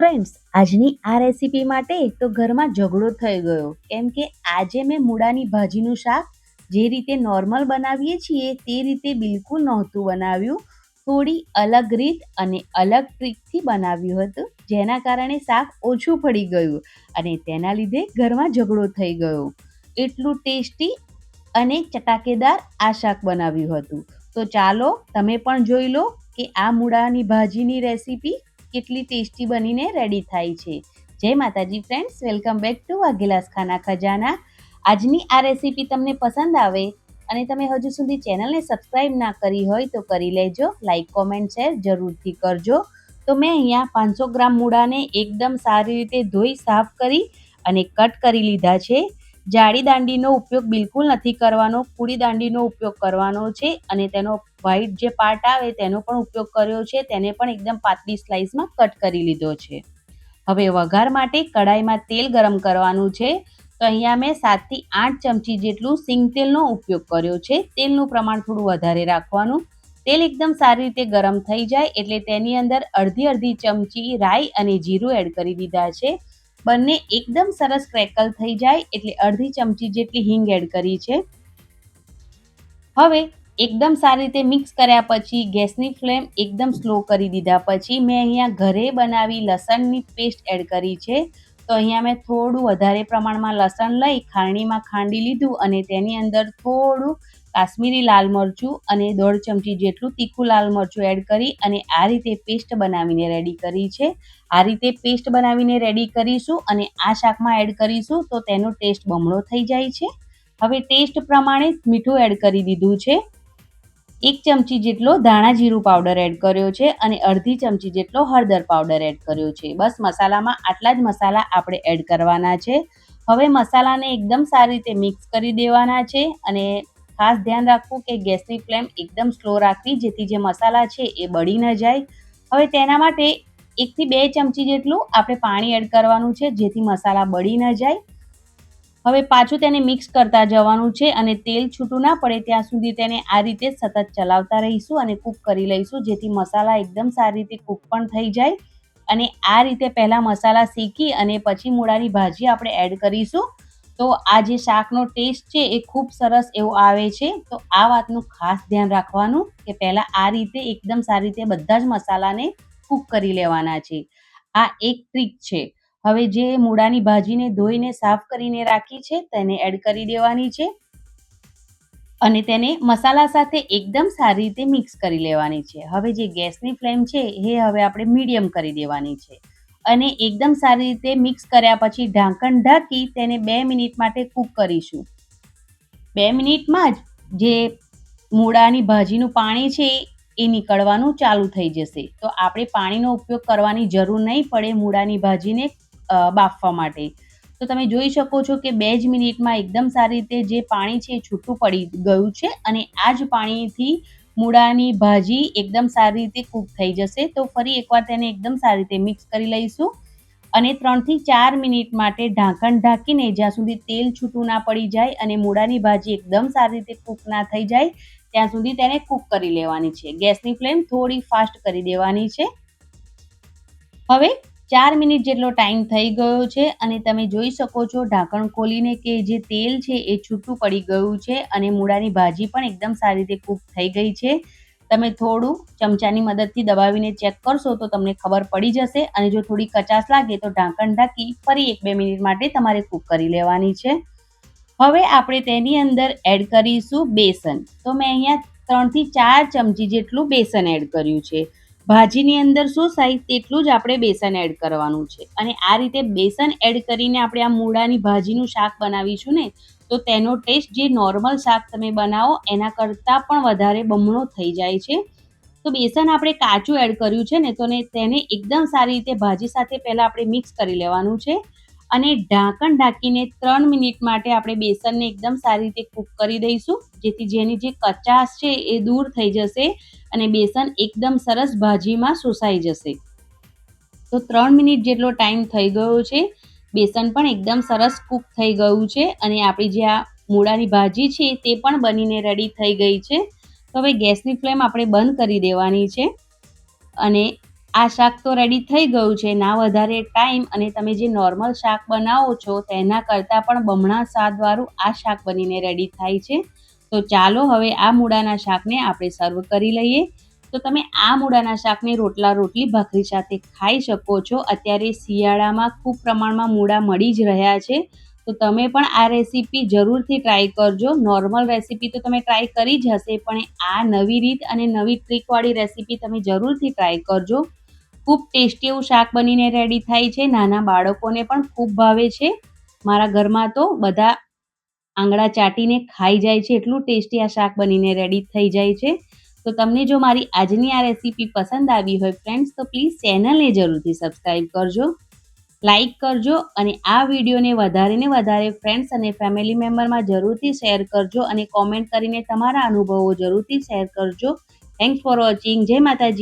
Friends, આજની આ recipe માટે તો ઘરમાં ઝઘડો થઈ ગયો, કેમ કે આજે મેં મૂળાની ભાજીનું શાક જે રીતે નોર્મલ બનાવીએ છીએ તે રીતે બિલકુલ નહોતું બનાવ્યું. થોડી અલગ રીત અને અલગ ટ્રીકથી બનાવ્યું હતું, જેના કારણે શાક ઓછું પડી ગયું અને તેના લીધે ઘરમાં ઝઘડો થઈ ગયો. એટલું ટેસ્ટી અને ચટાકેદાર આ શાક બનાવ્યું હતું. તો ચાલો તમે પણ જોઈ લો કે આ મૂળાની ભાજીની રેસીપી કેટલી ટેસ્ટી બનીને રેડી થાય છે. જય માતાજી friends, welcome back to Vaghela's ખાના ખજાના. આજની આ રેસીપી તમને પસંદ આવે અને તમે હજુ સુધી ચેનલને સબસ્ક્રાઈબ ના કરી હોય તો કરી લેજો. લાઈક, કોમેન્ટ, શેર જરૂરથી કરજો. તો મેં અહીંયા 500 ગ્રામ મૂળાને એકદમ સારી રીતે ધોઈ સાફ કરી અને કટ કરી લીધા છે. જાડી દાંડીનો ઉપયોગ બિલકુલ નથી કરવાનો, પૂરી દાંડીનો ઉપયોગ કરવાનો છે અને તેનો વ્હાઈટ જે પાર્ટ આવે તેનો પણ ઉપયોગ કર્યો છે. તેને પણ એકદમ પાતળી સ્લાઇસમાં કટ કરી લીધો છે. હવે વઘાર માટે કડાઈમાં તેલ ગરમ કરવાનું છે. તો અહીંયા મેં 7 થી 8 ચમચી જેટલું સિંગ તેલનો ઉપયોગ કર્યો છે. તેલનું પ્રમાણ થોડું વધારે રાખવાનું. તેલ એકદમ સારી રીતે ગરમ થઈ જાય એટલે તેની અંદર અડધી ચમચી રાઈ અને જીરું એડ કરી દીધા છે. બંને એકદમ સરસ ક્રેકલ થઈ જાય એટલે અડધી ચમચી જેટલી હિંગ એડ કરી છે. હવે એકદમ સારી રીતે મિક્સ કર્યા પછી ગેસની ફ્લેમ એકદમ સ્લો કરી દીધા પછી મેં અહીંયા ઘરે બનાવી લસણની પેસ્ટ એડ કરી છે. તો અહીંયા મેં થોડું વધારે પ્રમાણમાં લસણ લઈ ખારણીમાં ખાંડી લીધું અને તેની અંદર થોડું કાશ્મીરી લાલ મરચું અને 1.5 ચમચી જેટલું તીખું લાલ મરચું એડ કરી અને આ રીતે પેસ્ટ બનાવીને રેડી કરી છે. આ રીતે પેસ્ટ બનાવીને રેડી કરીશું અને આ શાકમાં એડ કરીશું તો તેનો ટેસ્ટ બમણો થઈ જાય છે. હવે ટેસ્ટ પ્રમાણે મીઠું એડ કરી દીધું છે. 1 ચમચી જેટલો ધાણા જીરું પાવડર એડ કર્યો છે અને અડધી ચમચી જેટલો હળદર પાવડર એડ કર્યો છે. બસ મસાલામાં આટલા જ મસાલા આપણે એડ કરવાના છે. હવે મસાલાને એકદમ સારી રીતે મિક્સ કરી દેવાના છે અને ખાસ ધ્યાન રાખવું કે ગેસની ફ્લેમ એકદમ સ્લો રાખવી જેથી જે મસાલા છે એ બળી ન જાય. હવે તેના માટે 1 થી 2 ચમચી જેટલું આપણે પાણી એડ કરવાનું છે જેથી મસાલા બળી ન જાય. હવે પાછું તેને મિક્સ કરતા જવાનું છે અને તેલ છૂટું ના પડે ત્યાં સુધી તેને આ રીતે સતત ચલાવતા રહીશું અને કૂક કરી લઈશું જેથી મસાલા એકદમ સારી રીતે કૂક પણ થઈ જાય. અને આ રીતે પહેલાં મસાલા શેકી અને પછી મૂળાની ભાજી આપણે એડ કરીશું તો આ જે શાકનો ટેસ્ટ છે એ ખૂબ સરસ એવો આવે છે. તો આ વાતનું ખાસ ધ્યાન રાખવાનું કે પહેલાં આ રીતે એકદમ સારી રીતે બધા જ મસાલાને કૂક કરી લેવાના છે. આ એક ટ્રીક છે. હવે જે મૂળાની ભાજીને ધોઈને સાફ કરીને રાખી છે તેને એડ કરી દેવાની છે અને તેને મસાલા સાથે એકદમ સારી રીતે મિક્સ કરી લેવાની છે. હવે જે ગેસની ફ્લેમ છે એ હવે આપણે મીડિયમ કરી દેવાની છે અને એકદમ સારી રીતે મિક્સ કર્યા પછી ઢાંકણ ઢાંકી તેને 2 મિનિટ માટે કૂક કરીશું. 2 મિનિટમાં જ જે મૂળાની ભાજીનું પાણી છે એ નીકળવાનું ચાલુ થઈ જશે. તો આપણે પાણીનો ઉપયોગ કરવાની જરૂર નહીં પડે મૂળાની ભાજીને બાફવા માટે. તો તમે જોઈ શકો છો કે 2 જ મિનિટમાં એકદમ સારી રીતે જે પાણી છે એ છૂટું પડી ગયું છે અને આ જ પાણીથી મૂળાની ભાજી એકદમ સારી રીતે કૂક થઈ જશે. તો ફરી એકવાર તેને એકદમ સારી રીતે મિક્સ કરી લઈશું અને 3 થી 4 મિનિટ માટે ઢાંકણ ઢાંકીને જ્યાં સુધી તેલ છૂટું ના પડી જાય અને મૂળાની ભાજી એકદમ સારી રીતે કૂક ના થઈ જાય ત્યાં સુધી તેને કૂક કરી લેવાની છે. ગેસની ફ્લેમ થોડી ફાસ્ટ કરી દેવાની છે. હવે 4 મિનિટ જેટલો ટાઈમ થઈ ગયો છે અને તમે જોઈ શકો છો ઢાંકણ ખોલીને કે જે તેલ છે એ છૂટું પડી ગયું છે અને મૂળાની ભાજી પણ એકદમ સારી રીતે કૂક થઈ ગઈ છે. તમે થોડું ચમચાની મદદથી દબાવીને ચેક કરશો તો તમને ખબર પડી જશે અને જો થોડી કચાશ લાગે તો ઢાંકણ ઢાંકી ફરી 1-2 મિનિટ માટે તમારે કૂક કરી લેવાની છે. હવે આપણે તેની અંદર એડ કરીશું બેસન. તો મેં અહીંયા 3 થી 4 ચમચી જેટલું બેસન એડ કર્યું છે. ભાજીની અંદર શું થાય તેટલું જ આપણે બેસન એડ કરવાનું છે અને આ રીતે બેસન એડ કરીને આપણે આ મૂળાની ભાજીનું શાક બનાવીશું ને તો તેનો ટેસ્ટ જે નોર્મલ શાક તમે બનાવો એના કરતાં પણ વધારે બમણો થઈ જાય છે. તો બેસન આપણે કાચું એડ કર્યું છે ને તો તેને એકદમ સારી રીતે ભાજી સાથે પહેલાં આપણે મિક્સ કરી લેવાનું છે અને ઢાંકણ ઢાંકીને 3 મિનિટ માટે આપણે બેસનને એકદમ સારી રીતે કૂક કરી દઈશું જેથી જેની જે કચાશ છે એ દૂર થઈ જશે અને બેસન એકદમ સરસ ભાજીમાં શોષાઈ જશે. તો 3 મિનિટ જેટલો ટાઈમ થઈ ગયો છે. બેસન પણ એકદમ સરસ કૂક થઈ ગયું છે અને આપણી જે આ મૂળાની ભાજી છે તે પણ બનીને રેડી થઈ ગઈ છે. તો હવે ગેસની ફ્લેમ આપણે બંધ કરી દેવાની છે અને આ શાક તો રેડી થઈ ગયું છે. ના વધારે ટાઈમ અને તમે જે નોર્મલ શાક બનાવો છો તેના કરતાં પણ બમણા સ્વાદવાળું આ શાક બનીને રેડી થાય છે. તો ચાલો હવે આ મૂળાના શાકને આપણે સર્વ કરી લઈએ. તો તમે આ મૂળાના શાકને રોટલી ભાખરી સાથે ખાઈ શકો છો. અત્યારે શિયાળામાં ખૂબ પ્રમાણમાં મૂળા મળી જ રહ્યા છે. તો તમે પણ આ રેસીપી જરૂરથી ટ્રાય કરજો. નોર્મલ રેસીપી તો તમે ટ્રાય કરી જ હશે, પણ આ નવી રીત અને નવી ટ્રીકવાળી રેસીપી તમે જરૂરથી ટ્રાય કરજો. ખૂબ ટેસ્ટી એવું શાક બનીને રેડી થાય છે. નાના બાળકોને પણ ખૂબ ભાવે છે. મારા ઘરમાં તો બધા આંગળા ચાટીને ખાઈ જાય છે, એટલું ટેસ્ટી આ શાક બનીને રેડી થઈ જાય છે. તો તમને જો મારી આજની આ રેસીપી પસંદ આવી હોય ફ્રેન્ડ્સ, તો પ્લીઝ ચેનલને જરૂરથી સબસ્ક્રાઈબ કરજો, લાઈક કરજો અને આ વિડીયોને વધારે ને વધારે ફ્રેન્ડ્સ અને ફેમિલી મેમ્બરમાં જરૂરથી શેર કરજો અને કોમેન્ટ કરીને તમારા અનુભવો જરૂરથી શેર કરજો. Thanks for watching. જય માતાજી.